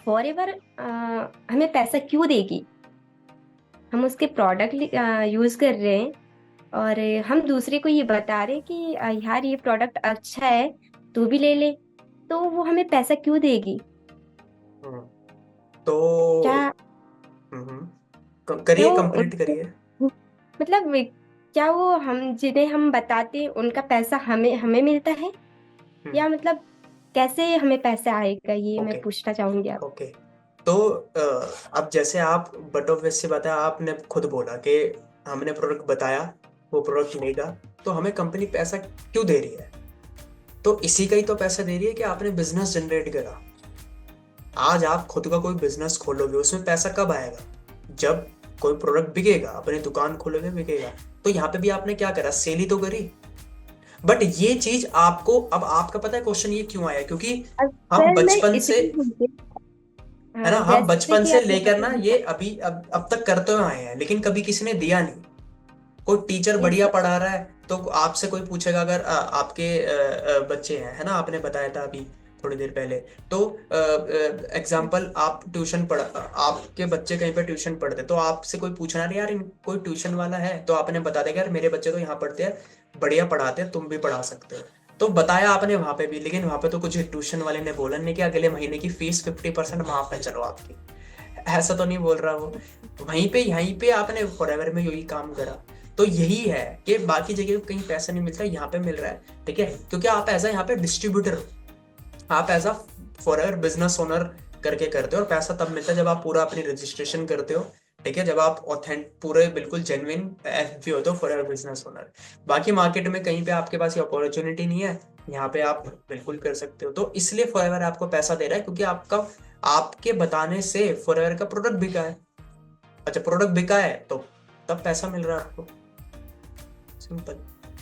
Forever हमें पैसा क्यों देगी? हम उसके प्रोडक्ट यूज कर रहे हैं, और हम दूसरे को ये बता रहे हैं कि यार ये प्रोडक्ट अच्छा है, तू भी ले ले। तो वो हमें पैसा क्यों देगी? हम्म, तो क्या क्या करिए, वो कंप्लीट करिए। मतलब क्या वो हम जिन्हें हम बताते हैं उनका पैसा हमें हमें मिलता है? हम्म। या मतलब कैसे हमें पैसा आएगा, ये मैं ओके। पूछना चाहूंगी आप। ओके। तो अब जैसे आप बट ऑफ वैसे बताया, आपने खुद बोला कि हमने प्रोडक्ट बताया, वो प्रोडक्ट लेगा, तो हमें कंपनी पैसा क्यों दे रही है? तो इसी का ही तो पैसा दे रही है कि आपने बिजनेस जनरेट करा। आज आप खुद का कोई बिजनेस खोलोगे, उसमें पैसा कब आएगा? जब कोई प्रोडक्ट बिकेगा, अपनी दुकान खोलोगे बिकेगा। तो यहाँ पे भी आपने क्या करा, सेल ही तो करी। बट ये चीज आपको, अब आपका पता है क्वेश्चन ये क्यों आया, क्योंकि हम अगर मैं बचपन से, इतनी हूँ, है ना, हाँ, हम जैसे बचपन कि से आपने लेकर ना बताया। ये अभी अब तक करते हुए आए हैं, लेकिन कभी किसी ने दिया नहीं। कोई टीचर बढ़िया यस। पढ़ा रहा है, तो आपसे कोई पूछेगा, अगर आपके बच्चे हैं, है ना, आपने बताया था अभी थोड़ी देर पहले। तो एग्जाम्पल, आप ट्यूशन पढ़ा, आपके बच्चे कहीं पे ट्यूशन पढ़ते, तो आपसे कोई पूछना नहीं यार, कोई ट्यूशन वाला है, तो आपने बता देगा यार मेरे बच्चे तो यहाँ पढ़ते हैं, बढ़िया पढ़ाते हैं, तुम भी पढ़ा सकते हो। तो बताया आपने वहां पे भी, लेकिन वहां पे तो कुछ ट्यूशन वाले ने बोला नहीं कि अगले महीने की फीस 50% माफ है, चलो आपकी। ऐसा तो नहीं बोल रहा वो। वहीं पे यहीं पे आपने फॉरएवर में यही काम करा। तो यही है कि बाकी जगह कहीं पैसा नहीं मिलता, यहाँ पे मिल रहा है। ठीक है, क्योंकि आप ऐसा यहाँ पे डिस्ट्रीब्यूटर हो, आप as a forever business owner करके करते हो, और पैसा तब मिलता है जब आप पूरा अपनी रजिस्ट्रेशन करते हो। ठीक है, जब आप ऑथेंट पूरे बिल्कुल जेन्युइन एफपी होते हो, फॉरएवर बिजनेस ओनर। बाकी मार्केट में कहीं पे आपके पास ये अपॉर्चुनिटी नहीं है, यहाँ पे आप बिल्कुल कर सकते हो। तो इसलिए फॉरएवर आपको पैसा दे रहा है, क्योंकि आपका, आपके बताने से फॉरएवर का प्रोडक्ट बिका है। अच्छा, प्रोडक्ट बिका है तो तब पैसा मिल रहा है आपको। सिंपल।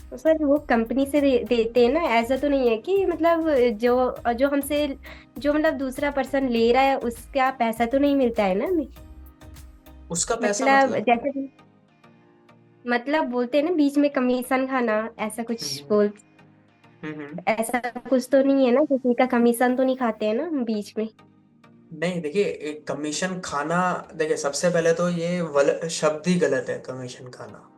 तो सर वो कंपनी से देते हैं ना, ऐसा तो नहीं है कि मतलब जो जो हमसे जो मतलब दूसरा पर्सन ले रहा है उसका पैसा तो नहीं मिलता है ना हमें। उसका पैसा मतलब मतलब? जैसे मतलब बोलते हैं ना बीच में कमीशन खाना, ऐसा कुछ हम्म। बोल, हम्म। ऐसा कुछ तो नहीं है ना, किसी का कमीशन तो नहीं खाते हैं ना हम बीच में। नहीं, देखिए, एक कमीशन खाना, देखिए सबसे पहले तो ये शब्द ही गलत है, कमीशन खाना।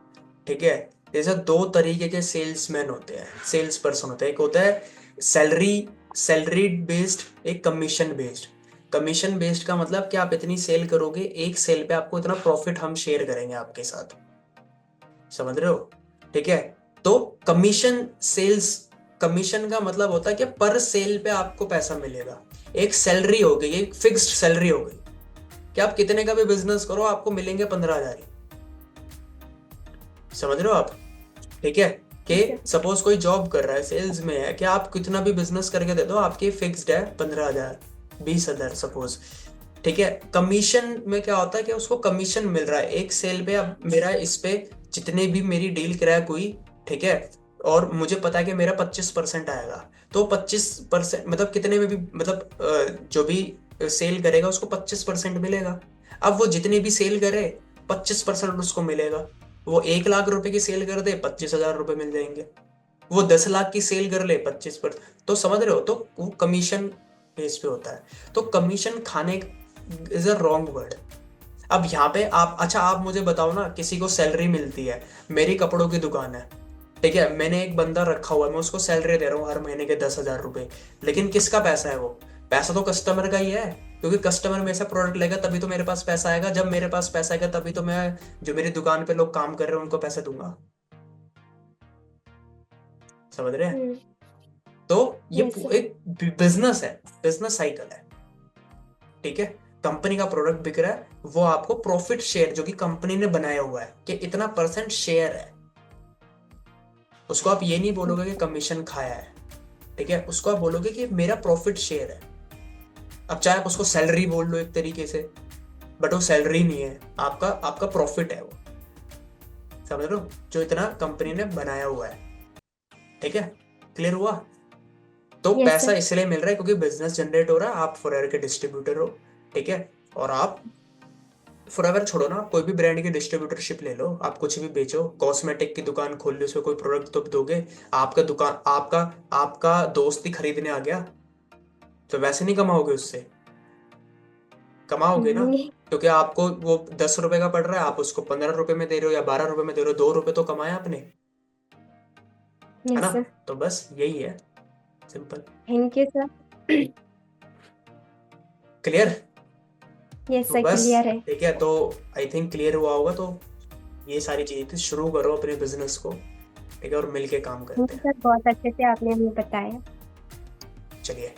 ठीक है। जैसे दो तरीके के सेल्समैन होते हैं, सेल्स पर्सन होते हैं। एक होता है सैलरी, सैलरी बेस्ड, एक कमीशन बेस्ड। कमीशन बेस्ड का मतलब कि आप इतनी सेल करोगे, एक सेल पे आपको इतना प्रॉफिट हम शेयर करेंगे आपके साथ। समझ रहे हो? ठीक है। तो कमीशन सेल्स, कमीशन का मतलब होता है कि पर सेल पे आपको पैसा मिलेगा। एक सैलरी हो गई, एक फिक्स्ड सैलरी हो गई, कि आप कितने का भी बिजनेस करो आपको मिलेंगे 15,000 ही। समझ रहे हो आप? ठीक है। कि ठीक है। सपोज कोई जॉब कर रहा है, सेल्स में है, कि आप कितना भी बिजनेस करके दे दो, आपकी फिक्स्ड है 15,000, 20,000 सपोज। ठीक है। कमीशन में क्या होता है कि उसको कमीशन मिल रहा है एक सेल पे। अब मेरा इस पे जितने भी मेरी डील क्रैक हुई, ठीक है, और मुझे पता है कि मेरा 25% आएगा, तो 25% मतलब कितने में भी, मतलब जो भी सेल करेगा उसको 25% मिलेगा। अब वो जितनी भी सेल करे, 25% उसको मिलेगा। वो 1 लाख रुपए की सेल कर दे, 25,000 रुपए मिल जाएंगे। वो 10 लाख की सेल कर ले, 25%। तो समझ रहे हो? तो वो कमीशन बेस पे होता है। तो कमीशन खाने इज अ रॉन्ग वर्ड। अब यहाँ पे आप, अच्छा आप मुझे बताओ ना, किसी को सैलरी मिलती है, मेरी कपड़ों की दुकान है, ठीक है, मैंने एक बंदा रखा हुआ है, मैं उसको सैलरी दे रहा हूँ हर महीने के 10,000 रुपए, लेकिन किसका पैसा है वो? पैसा तो कस्टमर का ही है, क्योंकि कस्टमर मेरे से प्रोडक्ट लेगा तभी तो मेरे पास पैसा आएगा। जब मेरे पास पैसा आएगा तभी तो मैं, जो मेरी दुकान पे लोग काम कर रहे हैं उनको पैसा दूंगा। समझ रहे हैं? हम्म। तो ये यस सर। एक बिजनेस है, बिजनेस साइकिल है। ठीक है। कंपनी का प्रोडक्ट बिक रहा है, वो आपको प्रॉफिट शेयर, जो कि कंपनी ने बनाया हुआ है कि इतना परसेंट शेयर है, उसको आप ये नहीं बोलोगे कि कमीशन खाया है। ठीक है, उसको आप बोलोगे कि मेरा प्रॉफिट शेयर है। अब चाहे आप उसको सैलरी बोल लो एक तरीके से, बट वो सैलरी नहीं है, आपका आपका प्रॉफिट है वो। समझ लो, जो इतना कंपनी ने बनाया हुआ है। ठीक है। क्लियर हुआ? तो यस पैसा सर। इसलिए मिल रहा है क्योंकि बिजनेस जनरेट हो रहा है, आप फॉरएवर के डिस्ट्रीब्यूटर हो। ठीक है। और आप फॉरएवर छोड़ो ना, आप कोई भी ब्रांड की डिस्ट्रीब्यूटरशिप ले लो, आप कुछ भी बेचो, कॉस्मेटिक की दुकान खोल लो, उसमें कोई प्रोडक्ट तो दोगे। आपका दुकान, आपका आपका दोस्त ही खरीदने आ गया, तो वैसे नहीं कमाओगे उससे। कमाओगे ना, ये क्योंकि आपको वो 10 रुपए का पड़ रहा है, आप उसको 15 रुपए में दे रहे हो या 12 रुपए में दे रहे हो, 2 रुपए तो कमाए आपने, है ना। Yes sir. तो बस यही है, simple. Thank you sir. Clear. Yes तो सर, बस क्लियर है। ठीक है, तो आई थिंक क्लियर हुआ होगा। तो ये सारी चीजें थी, शुरू करो अपने बिजनेस को, ठीक है, और मिलके काम थैंक करते यू हैं। सर, बहुत अच्छे से आपने हमें बताया। चलिए।